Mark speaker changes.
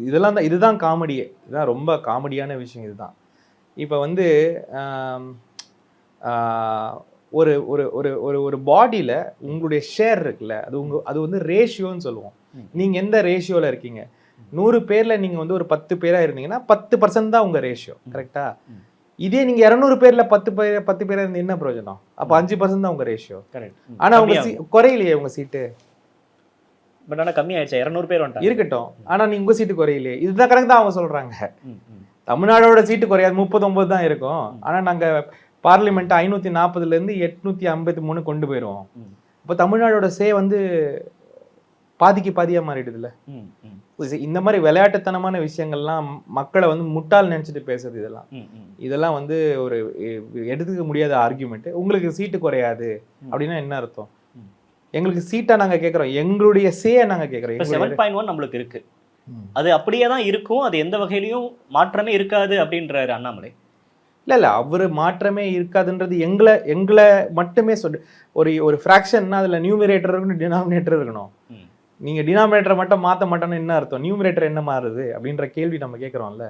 Speaker 1: இதெல்லாம் தான், இதுதான் காமெடியே, இதுதான் ரொம்ப காமெடியான விஷயம் இதுதான். இப்போ வந்து ஒரு ஒரு ஒரு ஒரு ஒரு பாடியில் உங்களுடைய ஷேர் இருக்குல்ல, அது வந்து ரேஷியோன்னு சொல்லுவோம். நீங்கள் எந்த ரேஷியோவில் இருக்கீங்க? 100 பேரில் நீங்கள் வந்து ஒரு 10 பேராக இருந்தீங்கன்னா 10% தான் உங்கள் ரேஷியோ, கரெக்டா? இதே நீங்கள் 200 பேரில் 10 பேராக இருந்து என்ன பிரயோஜனம்? அப்போ 5% தான் உங்கள் ரேஷியோ. ஆனால் உங்கள் குறையிலையே உங்கள் சீட்டு.
Speaker 2: பட் ஆனால் கம்மியாயிடுச்சு, 200 பேர் வந்துட்டாங்க.
Speaker 1: இருக்கட்டும், ஆனால் நீ உங்கள் சீட்டு குறையிலையே. இதுதான் கரெக்ட் தான் அவங்க சொல்கிறாங்க. தமிழ்நாடோட சீட்டு குறையாது, 39 தான் இருக்கும். ஆனால் நாங்கள் பார்லிமெண்ட் 540 853 கொண்டு போயிடுவோம். இப்போ தமிழ்நாடோட வந்து பாதிக்கு பாதியாக மாறிடுதுல்ல. இந்த மாதிரி விளையாட்டுத்தனமான விஷயங்கள்லாம் மக்களை வந்து முட்டாள் நினைச்சிட்டு பேசுறது, இதெல்லாம் வந்து ஒரு எடுத்துக்க முடியாத ஆர்கியூமெண்ட். உங்களுக்கு சீட்டு குறையாது அப்படின்னா என்ன அர்த்தம்? எங்களுக்கு சீட்டா நாங்க கேட்கறோம், எங்களுடைய சேயை நாங்க கேட்கறோம்.
Speaker 2: 7.1 நம்மளுக்கு இருக்கு, அது அப்படியே தான் இருக்கும், அது எந்த வகையிலையும் மாற்றமே இருக்காது அப்படின்றாரு அண்ணாமலை.
Speaker 1: இல்ல அவரு மாற்றமே இருக்காதுன்றது எங்களை மட்டுமே சொல்லு. ஒரு ஃப்ராக்ஷன்னா அதுல நியூமரேட்டர் இருக்கணும், டினாமினேட்டர் இருக்கணும். நீங்க டினாமினேட்டரை மட்டும் மாற்ற மாட்டோம்னு என்ன அர்த்தம்? நியூமரேட்டர் என்ன மாறுது அப்படின்ற கேள்வி நம்ம கேட்கறோம்ல.